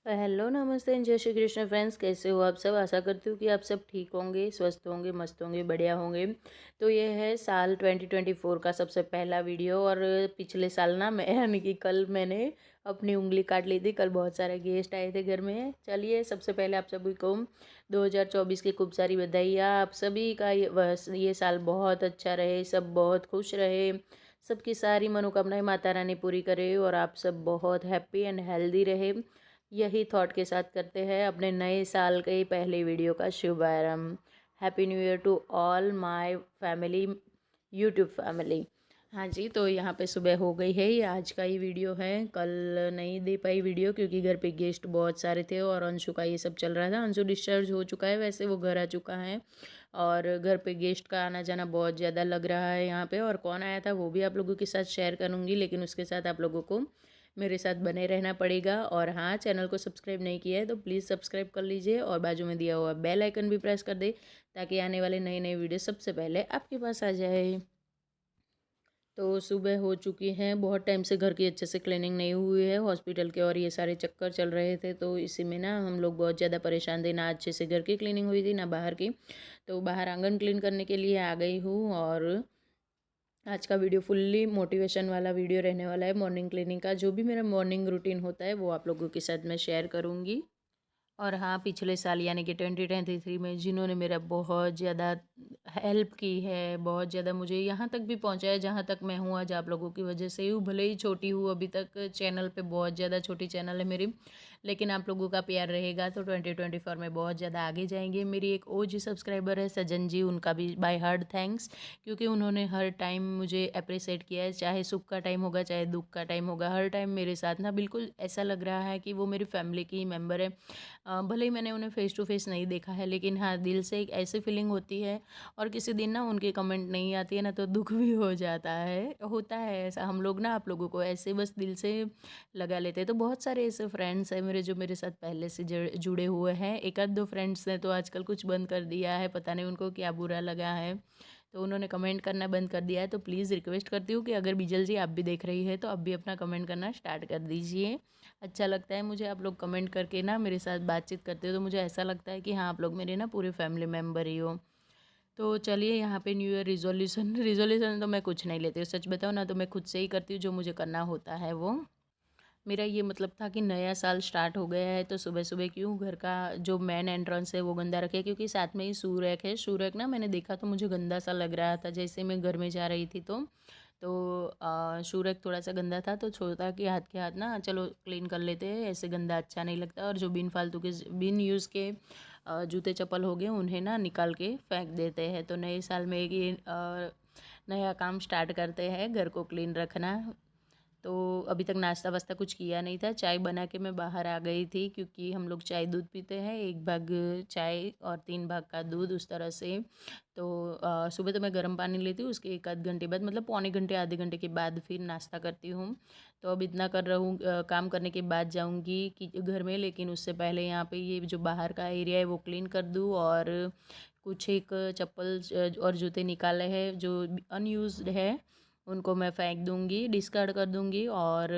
Hello नमस्ते and जय Shri Krishna friends. कैसे हो आप सब। आशा करती हूँ कि आप सब ठीक होंगे, स्वस्थ होंगे, मस्त होंगे, बढ़िया होंगे। तो ये है साल 2024 का सबसे पहला वीडियो। और पिछले साल ना मैं यानी कि कल मैंने अपनी उंगली काट ली थी। कल बहुत सारे गेस्ट आए थे घर में। चलिए सबसे पहले आप सभी को 2024 की खूब सारी बधाइयाँ। आप सभी का ये साल बहुत अच्छा रहे, सब बहुत खुश रहे, सबकी सारी मनोकामनाएं माता रानी पूरी करे और आप सब बहुत हैप्पी एंड हेल्दी रहे। यही थॉट के साथ करते हैं अपने नए साल के पहले वीडियो का शुभारंभ। Happy new year to all my family, YouTube family. हाँ जी, तो यहाँ पे सुबह हो गई है। ये आज का ही वीडियो है। कल नहीं दे पाई वीडियो क्योंकि घर पे गेस्ट बहुत सारे थे और अंशु का ये सब चल रहा था। अंशु डिस्चार्ज हो चुका है, वैसे वो घर आ चुका है। और घर पे गेस्ट का आना जाना बहुत ज़्यादा लग रहा है यहाँ पे। और कौन आया था वो भी आप लोगों के साथ शेयर करूँगी, लेकिन उसके साथ आप लोगों को मेरे साथ बने रहना पड़ेगा। और हाँ, चैनल को सब्सक्राइब नहीं किया है तो प्लीज़ सब्सक्राइब कर लीजिए और बाजू में दिया हुआ बेल आइकन भी प्रेस कर दे ताकि आने वाले नए नए वीडियो सबसे पहले आपके पास आ जाए। तो सुबह हो चुकी है। बहुत टाइम से घर की अच्छे से क्लीनिंग नहीं हुई है, हॉस्पिटल के और ये सारे चक्कर चल रहे थे, तो इसी में ना हम लोग बहुत ज़्यादा परेशान थे। ना अच्छे से घर की क्लीनिंग हुई थी ना बाहर की। तो बाहर आंगन क्लीन करने के लिए आ गई हूँ। और आज का वीडियो फुल्ली मोटिवेशन वाला वीडियो रहने वाला है। मॉर्निंग क्लीनिंग का जो भी मेरा मॉर्निंग रूटीन होता है वो आप लोगों के साथ मैं शेयर करूँगी। और हाँ, पिछले साल यानी कि 2023 में जिन्होंने मेरा बहुत ज़्यादा हेल्प की है, बहुत ज़्यादा मुझे यहाँ तक भी पहुँचाया जहाँ तक मैं हूँ आज, आप लोगों की वजह से ही हूँ। भले ही छोटी हूँ अभी तक, चैनल पे बहुत ज़्यादा छोटी चैनल है मेरी, लेकिन आप लोगों का प्यार रहेगा तो 2024 में बहुत ज़्यादा आगे जाएंगे। मेरी एक ओजी सब्सक्राइबर है सजन जी, उनका भी बाय हार्ट थैंक्स, क्योंकि उन्होंने हर टाइम मुझे अप्रिसिएट किया है। चाहे सुख का टाइम होगा चाहे दुख का टाइम होगा, हर टाइम मेरे साथ ना बिल्कुल ऐसा लग रहा है कि वो मेरी फैमिली की ही मेम्बर है। भले ही मैंने उन्हें फ़ेस टू फेस नहीं देखा है, लेकिन हाँ, दिल से एक ऐसी फीलिंग होती है। और किसी दिन ना उनके कमेंट नहीं आती है ना तो दुख भी हो जाता है। होता है ऐसा, हम लोग ना आप लोगों को ऐसे बस दिल से लगा लेते हैं। तो बहुत सारे ऐसे फ्रेंड्स हैं मेरे जो मेरे साथ पहले से जुड़े हुए हैं। एक आध दो फ्रेंड्स ने तो आजकल कुछ बंद कर दिया है, पता नहीं उनको क्या बुरा लगा है, तो उन्होंने कमेंट करना बंद कर दिया है। तो प्लीज़ रिक्वेस्ट करती हूँ कि अगर बिजल जी आप भी देख रही है तो आप भी अपना कमेंट करना स्टार्ट कर दीजिए। अच्छा लगता है मुझे आप लोग कमेंट करके ना मेरे साथ बातचीत करते हो, तो मुझे ऐसा लगता है कि हाँ, आप लोग मेरे ना पूरे फैमिली मेम्बर ही हो। तो चलिए यहाँ पे न्यू ईयर रिजोल्यूशन रिजोल्यूशन तो मैं कुछ नहीं लेती हूँ, सच बताऊँ ना तो मैं खुद से ही करती हूँ जो मुझे करना होता है वो। मेरा ये मतलब था कि नया साल स्टार्ट हो गया है तो सुबह सुबह क्यों घर का जो मेन एंट्रेंस है वो गंदा रखे, क्योंकि साथ में ही सूरक है। सूरक ना मैंने देखा तो मुझे गंदा सा लग रहा था जैसे मैं घर में जा रही थी। तो सूरज थोड़ा सा गंदा था तो छोटा कि हाथ के हाथ ना चलो क्लीन कर लेते हैं, ऐसे गंदा अच्छा नहीं लगता। और जो बिन फालतू के बिन यूज़ के जूते चप्पल हो गए उन्हें ना निकाल के फेंक देते हैं। तो नए साल में ये नया काम स्टार्ट करते हैं, घर को क्लीन रखना। तो अभी तक नाश्ता वास्ता कुछ किया नहीं था। चाय बना के मैं बाहर आ गई थी क्योंकि हम लोग चाय दूध पीते हैं, एक भाग चाय और 3 भाग का दूध उस तरह से। तो सुबह तो मैं गर्म पानी लेती हूँ, उसके एक आध घंटे बाद मतलब पौने घंटे आधे घंटे के बाद फिर नाश्ता करती हूँ। तो अब इतना कर रहा हूँ, काम करने के बाद जाऊँगी कि घर में, लेकिन उससे पहले यहाँ पे ये जो बाहर का एरिया है वो क्लीन कर दूँ। और कुछ एक चप्पल और जूते निकाले हैं जो अनयूज्ड है उनको मैं फेंक दूँगी, डिस्कार्ड कर दूँगी। और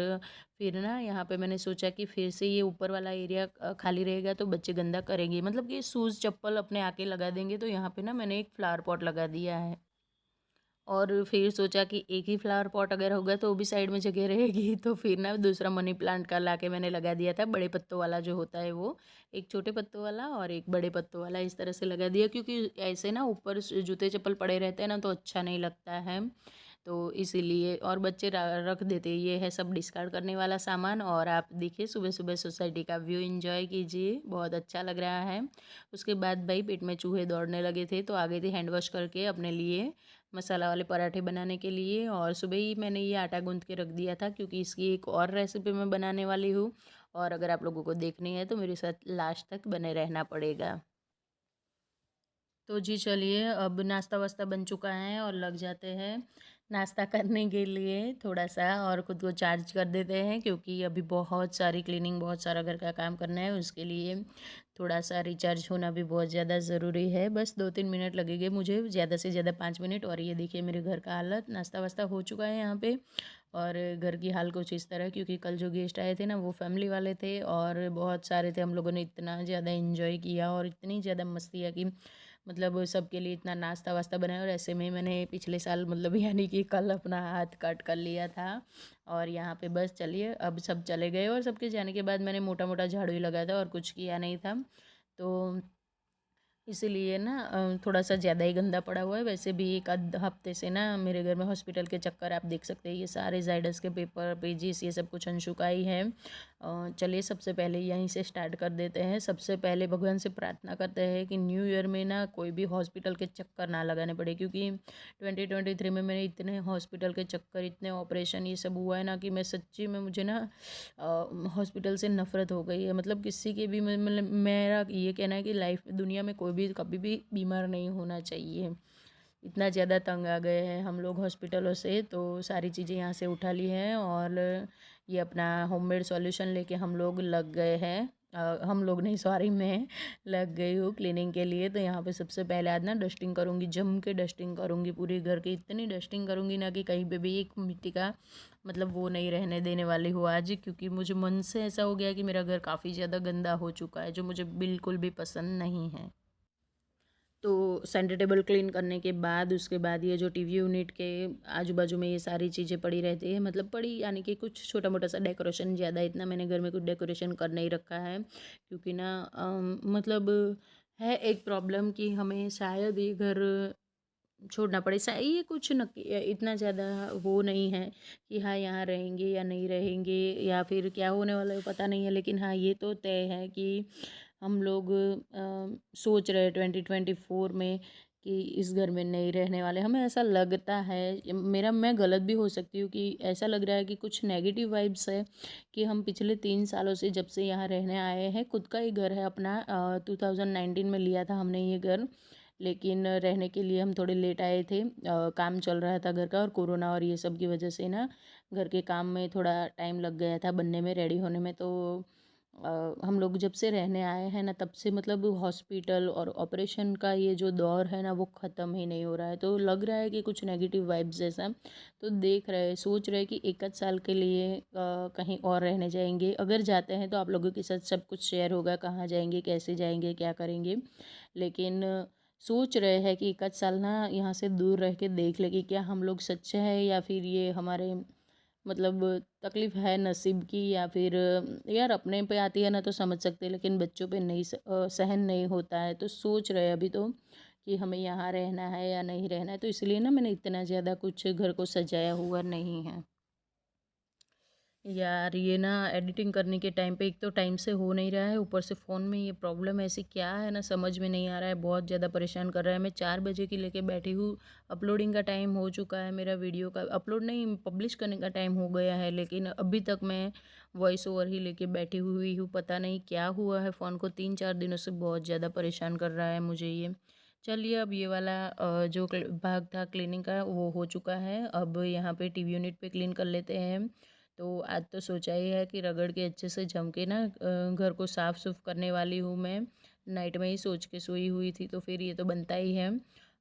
फिर ना यहाँ पे मैंने सोचा कि फिर से ये ऊपर वाला एरिया खाली रहेगा तो बच्चे गंदा करेंगे, मतलब कि शूज़ चप्पल अपने आके लगा देंगे। तो यहाँ पे ना मैंने एक फ्लावर पॉट लगा दिया है। और फिर सोचा कि एक ही फ्लावर पॉट अगर होगा तो वो भी साइड में जगह रहेगी, तो फिर ना दूसरा मनी प्लांट का लाके मैंने लगा दिया था। बड़े पत्तों वाला जो होता है वो, एक छोटे पत्तों वाला और एक बड़े पत्तों वाला, इस तरह से लगा दिया क्योंकि ऐसे ना ऊपर जूते चप्पल पड़े रहते हैं ना तो अच्छा नहीं लगता है। तो इसीलिए और बच्चे रख देते हैं। ये है सब डिस्कार्ड करने वाला सामान। और आप देखिए सुबह सुबह सोसाइटी का व्यू एंजॉय कीजिए, बहुत अच्छा लग रहा है। उसके बाद भाई पेट में चूहे दौड़ने लगे थे तो आ गई थी हैंड वॉश करके अपने लिए मसाला वाले पराठे बनाने के लिए। और सुबह ही मैंने ये आटा गूंथ के रख दिया था क्योंकि इसकी एक और रेसिपी मैं बनाने वाली हूँ। और अगर आप लोगों को देखनी है तो मेरे साथ लास्ट तक बने रहना पड़ेगा। तो जी चलिए, अब नाश्ता वास्ता बन चुका है और लग जाते हैं। नाश्ता करने के लिए थोड़ा-सा और खुद को चार्ज कर देते हैं, क्योंकि अभी बहुत सारी क्लीनिंग, बहुत सारा घर का काम करना है, उसके लिए थोड़ा-सा रिचार्ज होना भी बहुत ज़्यादा ज़रूरी है। बस 2-3 मिनट लगेंगे मुझे, ज़्यादा से ज़्यादा 5 मिनट। और ये देखिए मेरे घर का हालत, नाश्ता-वाश्ता हो चुका है यहाँ पे। और घर की हाल कुछ इस तरह, क्योंकि कल जो गेस्ट आए थे ना, वो फैमिली वाले थे और बहुत सारे थे। हम लोगों ने इतना ज़्यादा एंजॉय किया और इतनी ज़्यादा मस्तियाँ की, मतलब सबके लिए इतना नाश्ता वास्ता बनाया। और ऐसे में मैंने पिछले साल, मतलब यानी कि कल, अपना हाथ कट कर लिया था। और यहाँ पे बस चलिए, अब सब चले गए और सबके जाने के बाद मैंने मोटा मोटा झाड़ू ही लगाया था और कुछ किया नहीं था। तो इसीलिए ना थोड़ा सा ज़्यादा ही गंदा पड़ा हुआ है। वैसे भी एक आध हफ्ते से ना मेरे घर में हॉस्पिटल के चक्कर, आप देख सकते हैं, ये सारे जाइडस के पेपर पेजिस ये सब कुछ अंशुका ही है। चलिए सबसे पहले यहीं से स्टार्ट कर देते हैं। सबसे पहले भगवान से प्रार्थना करते हैं कि न्यू ईयर में ना कोई भी हॉस्पिटल के चक्कर ना लगाने पड़े, क्योंकि 2023 में मैंने इतने हॉस्पिटल के चक्कर, इतने ऑपरेशन ये सब हुआ है ना, कि मैं सच्ची में, मुझे ना हॉस्पिटल से नफ़रत हो गई है। मतलब किसी के भी, मतलब मेरा ये कहना है कि लाइफ दुनिया में कोई भी कभी भी बीमार नहीं होना चाहिए। इतना ज़्यादा तंग आ गए हैं हम लोग हॉस्पिटलों से। तो सारी चीज़ें यहाँ से उठा ली हैं और ये अपना होममेड सॉल्यूशन लेके हम लोग लग गए हैं। हम लोग नहीं, सॉरी, मैं लग गई हूँ क्लीनिंग के लिए। तो यहाँ पे सबसे पहले आज ना डस्टिंग करूँगी, जम के डस्टिंग करूँगी पूरे घर की। इतनी डस्टिंग करूँगी ना कि कहीं पे भी एक मिट्टी का, मतलब वो नहीं रहने देने वाली हूँ आज, क्योंकि मुझे मन से ऐसा हो गया कि मेरा घर काफ़ी ज़्यादा गंदा हो चुका है, जो मुझे बिल्कुल भी पसंद नहीं है। तो सेंटर टेबल क्लीन करने के बाद, उसके बाद ये जो टीवी यूनिट के आजू बाजू में ये सारी चीज़ें पड़ी रहती है, मतलब पड़ी यानी कि कुछ छोटा मोटा सा डेकोरेशन, ज़्यादा इतना मैंने घर में कुछ डेकोरेशन कर नहीं रखा है, क्योंकि ना मतलब है एक प्रॉब्लम कि हमें शायद ये घर छोड़ना पड़े। ये कुछ न, इतना ज़्यादा वो नहीं है कि हाँ यहाँ रहेंगे या नहीं रहेंगे, या फिर क्या होने वाला है पता नहीं है। लेकिन हाँ ये तो तय है कि हम लोग सोच रहे 2024 में कि इस घर में नहीं रहने वाले। हमें ऐसा लगता है, मैं गलत भी हो सकती हूँ, कि ऐसा लग रहा है कि कुछ नेगेटिव वाइब्स है, कि हम पिछले 3 सालों से, जब से यहाँ रहने आए हैं, खुद का ही घर है अपना, 2019 में लिया था हमने ये घर। लेकिन रहने के लिए हम थोड़े लेट आए थे, काम चल रहा था घर का, और कोरोना और ये सब की वजह से ना घर के काम में थोड़ा टाइम लग गया था बनने में, रेडी होने में। तो हम लोग जब से रहने आए हैं ना, तब से मतलब हॉस्पिटल और ऑपरेशन का ये जो दौर है ना, वो ख़त्म ही नहीं हो रहा है। तो लग रहा है कि कुछ नेगेटिव वाइब्स जैसा। तो देख रहे, सोच रहे कि एक आध साल के लिए कहीं और रहने जाएंगे। अगर जाते हैं तो आप लोगों के साथ सब कुछ शेयर होगा, कहाँ जाएंगे, कैसे जाएंगे, क्या करेंगे। लेकिन सोच रहे हैं कि एक आध साल ना यहाँ से दूर रह के देख ले कि क्या हम लोग सच्चे हैं, या फिर ये हमारे, मतलब तकलीफ़ है नसीब की, या फिर यार अपने पे आती है ना तो समझ सकते हैं, लेकिन बच्चों पे नहीं, सहन नहीं होता है। तो सोच रहे हैं अभी तो कि हमें यहाँ रहना है या नहीं रहना है। तो इसलिए ना मैंने इतना ज़्यादा कुछ घर को सजाया हुआ नहीं है। यार ये ना एडिटिंग करने के टाइम पे, एक तो टाइम से हो नहीं रहा है, ऊपर से फ़ोन में ये प्रॉब्लम ऐसी क्या है ना, समझ में नहीं आ रहा है। बहुत ज़्यादा परेशान कर रहा है। मैं 4 बजे की लेके बैठी हूँ। अपलोडिंग का टाइम हो चुका है, मेरा वीडियो का अपलोड नहीं, पब्लिश करने का टाइम हो गया है, लेकिन अभी तक मैं वॉइस ओवर ही लेके बैठी हुई हूँ। पता नहीं क्या हुआ है फ़ोन को, 3-4 दिनों से बहुत ज़्यादा परेशान कर रहा है मुझे ये। चलिए, अब ये वाला जो भाग था क्लीनिंग का, वो हो चुका है। अब यहाँ पे टीवी यूनिट पे क्लीन कर लेते हैं। तो आज तो सोचा ही है कि रगड़ के अच्छे से जम के ना घर को साफ़ सुफ करने वाली हूँ मैं। नाइट में ही सोच के सोई हुई थी, तो फिर ये तो बनता ही है।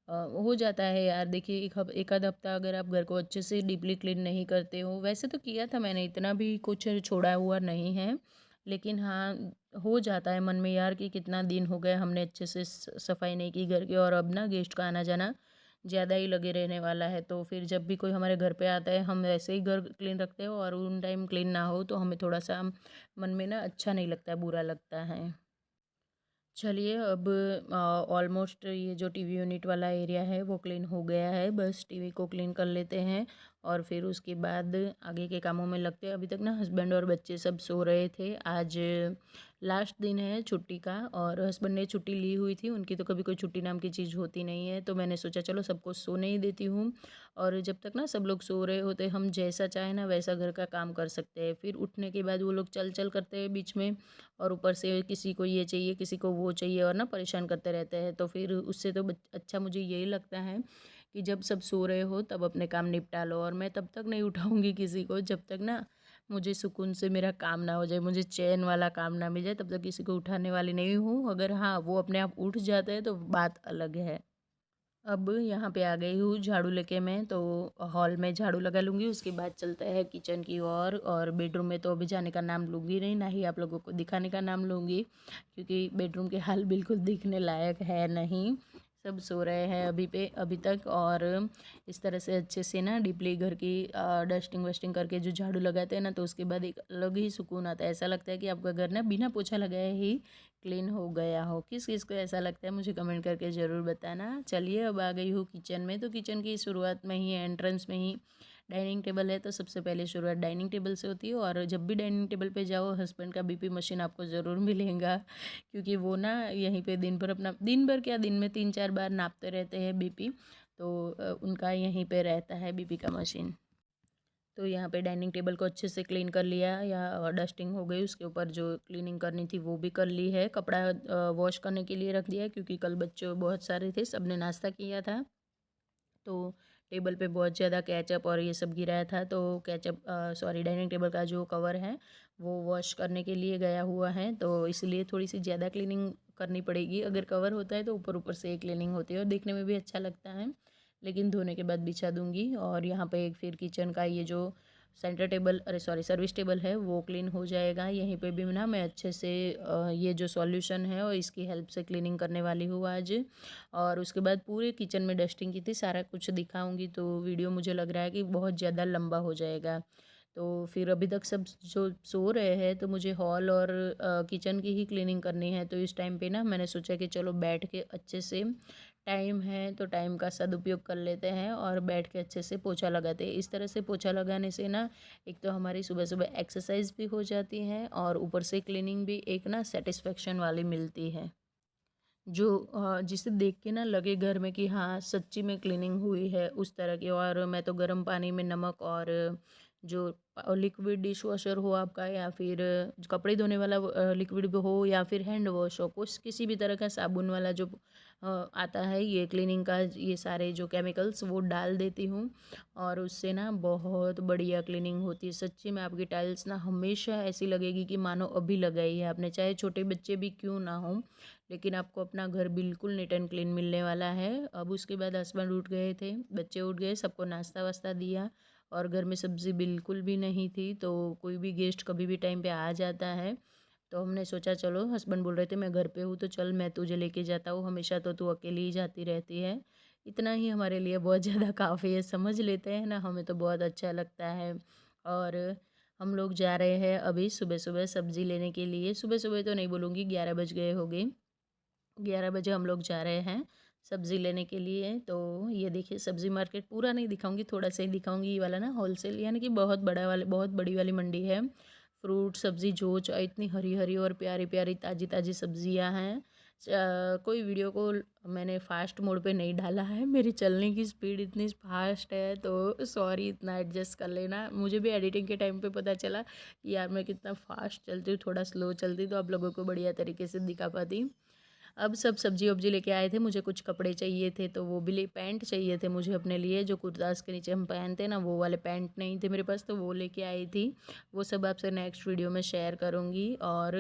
हो जाता है यार। देखिए, एक आध हफ्ता अगर आप घर को अच्छे से डीपली क्लीन नहीं करते हो, वैसे तो किया था मैंने, इतना भी कुछ छोड़ा हुआ नहीं है। लेकिन हाँ, हो जाता है मन में यार कि कितना दिन हो गए हमने अच्छे से सफाई नहीं की घर की, और अब ना गेस्ट का आना जाना ज़्यादा ही लगे रहने वाला है। तो फिर जब भी कोई हमारे घर पे आता है, हम ऐसे ही घर क्लीन रखते हो, और उन टाइम क्लीन ना हो तो हमें थोड़ा सा मन में ना अच्छा नहीं लगता है, बुरा लगता है। चलिए, अब ऑलमोस्ट ये जो टीवी यूनिट वाला एरिया है वो क्लीन हो गया है। बस टीवी को क्लीन कर लेते हैं और फिर उसके बाद आगे के कामों में लगते हैं। अभी तक ना हस्बैंड और बच्चे सब सो रहे थे। आज लास्ट दिन है छुट्टी का, और हस्बैंड ने छुट्टी ली हुई थी। उनकी तो कभी कोई छुट्टी नाम की चीज़ होती नहीं है, तो मैंने सोचा चलो सबको सोने ही देती हूँ। और जब तक ना सब लोग सो रहे होते, हम जैसा चाहे ना वैसा घर का काम कर सकते हैं। फिर उठने के बाद वो लोग चल चल करते हैं बीच में, और ऊपर से किसी को ये चाहिए, किसी को वो चाहिए, और ना परेशान करते रहते हैं। तो फिर उससे तो अच्छा मुझे यही लगता है कि जब सब सो रहे हो तब अपने काम निपटा लो, और मैं तब तक नहीं उठाऊँगी किसी को जब तक ना मुझे सुकून से मेरा काम ना हो जाए, मुझे चैन वाला काम ना मिल जाए, तब तक किसी को उठाने वाली नहीं हूँ। अगर हाँ, वो अपने आप उठ जाते हैं तो बात अलग है। अब यहाँ पे आ गई हूँ झाड़ू लेके मैं, तो हॉल में झाड़ू लगा लूँगी, उसके बाद चलता है किचन की ओर। और बेडरूम में तो अभी जाने का नाम लूँगी नहीं, ना ही आप लोगों को दिखाने का नाम लूँगी, क्योंकि बेडरूम के हाल बिल्कुल दिखने लायक है नहीं। सब सो रहे हैं अभी तक। और इस तरह से अच्छे से ना डीपली घर की डस्टिंग वस्टिंग करके जो झाड़ू लगाते हैं ना, तो उसके बाद एक अलग ही सुकून आता है। ऐसा लगता है कि आपका घर ना बिना पोछा लगाए ही क्लीन हो गया हो। किस किस को ऐसा लगता है मुझे कमेंट करके ज़रूर बताना। चलिए अब आ गई हूँ किचन में, तो किचन की शुरुआत में ही, एंट्रेंस में ही डाइनिंग टेबल है, तो सबसे पहले शुरुआत डाइनिंग टेबल से होती है। और जब भी डाइनिंग टेबल पे जाओ, हस्बैंड का बीपी मशीन आपको ज़रूर मिलेगा, क्योंकि वो ना यहीं पे दिन भर अपना, दिन भर क्या, दिन में 3-4 बार नापते रहते हैं बीपी, तो उनका यहीं पे रहता है बीपी का मशीन। तो यहाँ पे डाइनिंग टेबल को अच्छे से क्लीन कर लिया, या डस्टिंग हो गई, उसके ऊपर जो क्लीनिंग करनी थी वो भी कर ली है। कपड़ा वॉश करने के लिए रख दिया, क्योंकि कल बच्चे बहुत सारे थे, सबने नाश्ता किया था, तो टेबल पे बहुत ज़्यादा केचप और ये सब गिराया था। तो केचप, सॉरी, डाइनिंग टेबल का जो कवर है वो वॉश करने के लिए गया हुआ है, तो इसलिए थोड़ी सी ज़्यादा क्लीनिंग करनी पड़ेगी। अगर कवर होता है तो ऊपर ऊपर से एक क्लीनिंग होती है और देखने में भी अच्छा लगता है, लेकिन धोने के बाद बिछा दूंगी। और यहाँ पे एक फिर किचन का ये जो सेंटर टेबल, अरे सॉरी, सर्विस टेबल है, वो क्लीन हो जाएगा। यहीं पे भी ना मैं अच्छे से ये जो सॉल्यूशन है और इसकी हेल्प से क्लीनिंग करने वाली हूँ आज। और उसके बाद पूरे किचन में डस्टिंग की थी, सारा कुछ दिखाऊंगी, तो वीडियो मुझे लग रहा है कि बहुत ज़्यादा लंबा हो जाएगा। तो फिर अभी तक सब जो सो रहे हैं, तो मुझे हॉल और किचन की ही क्लीनिंग करनी है। तो इस टाइम पे ना मैंने सोचा कि चलो बैठ के अच्छे से, टाइम है तो टाइम का सदुपयोग कर लेते हैं और बैठ के अच्छे से पोछा लगाते हैं। इस तरह से पोछा लगाने से ना एक तो हमारी सुबह सुबह एक्सरसाइज भी हो जाती है, और ऊपर से क्लीनिंग भी एक ना सेटिस्फेक्शन वाली मिलती है, जो जिसे देख के ना लगे घर में कि हाँ सच्ची में क्लीनिंग हुई है, उस तरह की। और मैं तो गर्म पानी में नमक और जो लिक्विड डिश वॉशर हो आपका, या फिर जो कपड़े धोने वाला लिक्विड भी हो, या फिर हैंड वॉश हो, कुछ किसी भी तरह का साबुन वाला जो आता है ये क्लीनिंग का, ये सारे जो केमिकल्स वो डाल देती हूँ, और उससे ना बहुत बढ़िया क्लीनिंग होती है। सच्ची में आपकी टाइल्स ना हमेशा ऐसी लगेगी कि मानो अभी लगाई है आपने, चाहे छोटे बच्चे भी क्यों ना हो, लेकिन आपको अपना घर बिल्कुल नीट एंड क्लीन मिलने वाला है। अब उसके बाद हस्बैंड उठ गए थे, बच्चे उठ गए, सबको नाश्ता वास्ता दिया, और घर में सब्ज़ी बिल्कुल भी नहीं थी। तो कोई भी गेस्ट कभी भी टाइम पे आ जाता है, तो हमने सोचा चलो, हस्बैंड बोल रहे थे मैं घर पे हूँ तो चल मैं तुझे लेके जाता हूँ, हमेशा तो तू अकेली ही जाती रहती है। इतना ही हमारे लिए बहुत ज़्यादा काफ़ी है, समझ लेते हैं ना, हमें तो बहुत अच्छा लगता है। और हम लोग जा रहे हैं अभी सुबह सुबह सब्ज़ी लेने के लिए। सुबह सुबह तो नहीं बोलूँगी, 11 बज गए होंगे, 11 बजे हम लोग जा रहे हैं सब्ज़ी लेने के लिए। तो ये देखिए सब्ज़ी मार्केट पूरा नहीं दिखाऊंगी, थोड़ा सा ही दिखाऊंगी। ये वाला ना होलसेल, यानी कि बहुत बड़ी वाली मंडी है। फ्रूट सब्ज़ी जो इतनी हरी हरी और प्यारी प्यारी ताज़ी ताज़ी सब्ज़ियाँ हैं। कोई वीडियो को मैंने फ़ास्ट मोड पे नहीं डाला है, मेरी चलने की स्पीड इतनी फास्ट है, तो सॉरी, इतना एडजस्ट कर लेना। मुझे भी एडिटिंग के टाइम पे पता चला कि यार मैं कितना फ़ास्ट चलती हूँ, थोड़ा स्लो चलती तो आप लोगों को बढ़िया तरीके से दिखा पाती। अब सब सब्जी वब्जी लेके आए थे, मुझे कुछ कपड़े चाहिए थे, तो वो भी पैंट चाहिए थे मुझे अपने लिए, जो कुर्तास के नीचे हम पहनते ना, वो वाले पैंट नहीं थे मेरे पास, तो वो लेके आई थी। वो सब आपसे नेक्स्ट वीडियो में शेयर करूँगी। और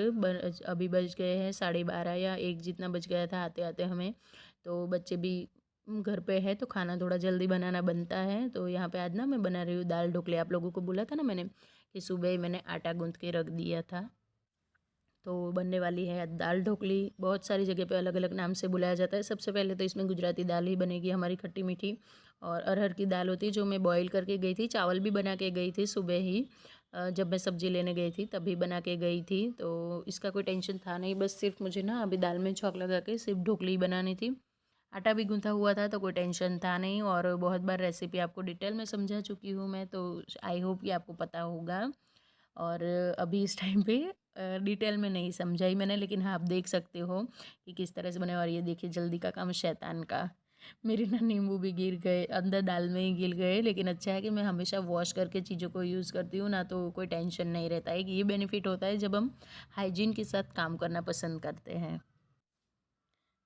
अभी बज गए हैं 12:30 या 1 जितना बज गया था आते आते हमें। तो बच्चे भी घर पे है, तो खाना थोड़ा जल्दी बनाना बनता है। तो यहाँ पे आज ना मैं बना रही हूँ दाल ढोकले। आप लोगों को बोला था ना मैंने कि सुबह ही मैंने आटा गूँथ के रख दिया था, तो बनने वाली है दाल ढोकली। बहुत सारी जगह पे अलग अलग नाम से बुलाया जाता है। सबसे पहले तो इसमें गुजराती दाल ही बनेगी हमारी, खट्टी मीठी, और अरहर की दाल होती है जो मैं बॉईल करके गई थी। चावल भी बना के गई थी सुबह ही, जब मैं सब्ज़ी लेने गई थी तभी बना के गई थी, तो इसका कोई टेंशन था नहीं। बस सिर्फ मुझे ना अभी दाल में छौंक लगा के सिर्फ ढोकली ही बनानी थी। आटा भी गूँथा हुआ था, तो कोई टेंशन था नहीं। और बहुत बार रेसिपी आपको डिटेल में समझा चुकी हूँ मैं, तो आई होप कि आपको पता होगा। और अभी इस टाइम पे डिटेल में नहीं समझाई मैंने, लेकिन हाँ आप देख सकते हो कि किस तरह से बने। और ये देखिए जल्दी का काम शैतान का, मेरे ना नींबू भी गिर गए अंदर, दाल में ही गिर गए। लेकिन अच्छा है कि मैं हमेशा वॉश करके चीज़ों को यूज़ करती हूँ ना, तो कोई टेंशन नहीं रहता है। कि ये बेनिफिट होता है जब हम हाइजीन के साथ काम करना पसंद करते हैं।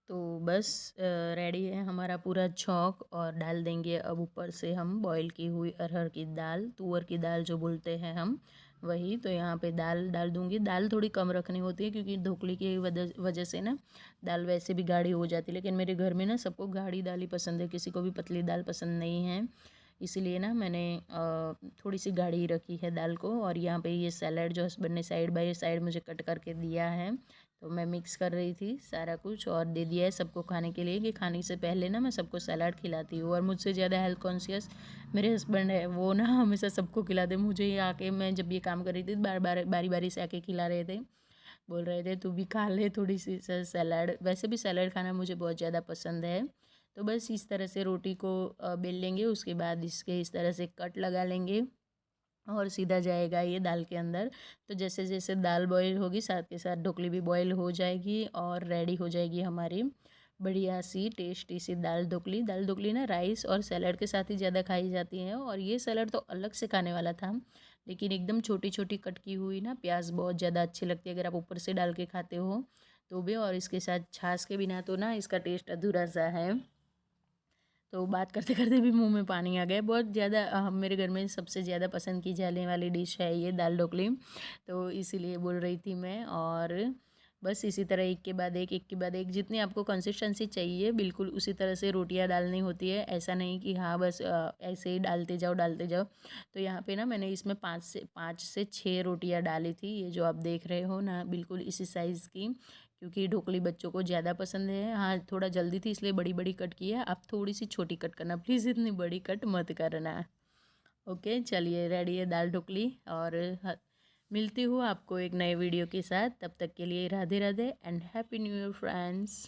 तो बस रेडी है हमारा पूरा छौंक, और डाल देंगे अब ऊपर से हम बॉईल की हुई अरहर की दाल, तुअर की दाल जो बोलते हैं हम, वही। तो यहाँ पे दाल डाल दूँगी। दाल थोड़ी कम रखनी होती है क्योंकि ढोकली की वजह से ना दाल वैसे भी गाढ़ी हो जाती है, लेकिन मेरे घर में ना सबको गाढ़ी दाल ही पसंद है, किसी को भी पतली दाल पसंद नहीं है। इसीलिए ना मैंने थोड़ी सी गाढ़ी रखी है दाल को। और यहाँ पे ये सैलड जो हस्बैंड ने साइड बाय साइड मुझे कट करके दिया है, तो मैं मिक्स कर रही थी सारा कुछ और दे दिया है सबको खाने के लिए, कि खाने से पहले ना मैं सबको सलाद खिलाती हूँ। और मुझसे ज़्यादा हेल्थ कॉन्शियस मेरे हस्बैंड है, वो ना हमेशा सबको खिलाते। मुझे ये आके, मैं जब ये काम कर रही थी, बार बार बारी बारी से आके खिला रहे थे, बोल रहे थे तू भी खा ले थोड़ी सी सलाद। वैसे भी सलाद खाना मुझे बहुत ज़्यादा पसंद है। तो बस इस तरह से रोटी को बेल लेंगे, उसके बाद इसके इस तरह से कट लगा लेंगे और सीधा जाएगा ये दाल के अंदर। तो जैसे जैसे दाल बॉईल होगी, साथ के साथ ढोकली भी बॉईल हो जाएगी और रेडी हो जाएगी हमारी बढ़िया सी टेस्टी सी दाल ढोकली। दाल ढोकली ना राइस और सैलड के साथ ही ज़्यादा खाई जाती है, और ये सैलड तो अलग से खाने वाला था, लेकिन एकदम छोटी छोटी कट की हुई ना प्याज बहुत ज़्यादा अच्छी लगती है अगर आप ऊपर से डाल के खाते हो तो भी। और इसके साथ छाछ के बिना तो ना इसका टेस्ट अधूरा सा है। तो बात करते करते भी मुंह में पानी आ गया। बहुत ज़्यादा मेरे घर में सबसे ज़्यादा पसंद की जाने वाली डिश है ये दाल ढोकली, तो इसीलिए बोल रही थी मैं। और बस इसी तरह एक के बाद एक के बाद एक जितनी आपको कंसिस्टेंसी चाहिए बिल्कुल उसी तरह से रोटियां डालनी होती है। ऐसा नहीं कि हाँ बस ऐसे ही डालते जाओ। तो यहाँ पे ना मैंने इसमें 5 से 6 रोटियां डाली थी, ये जो आप देख रहे हो ना बिल्कुल इसी साइज़ की, क्योंकि ढोकली बच्चों को ज़्यादा पसंद है। हाँ थोड़ा जल्दी थी इसलिए बड़ी बड़ी कट की है, आप थोड़ी सी छोटी कट करना प्लीज़, इतनी बड़ी कट मत करना। ओके चलिए रेडी है दाल ढोकली। और मिलती हूँ आपको एक नए वीडियो के साथ, तब तक के लिए Radhe Radhe and happy new year friends.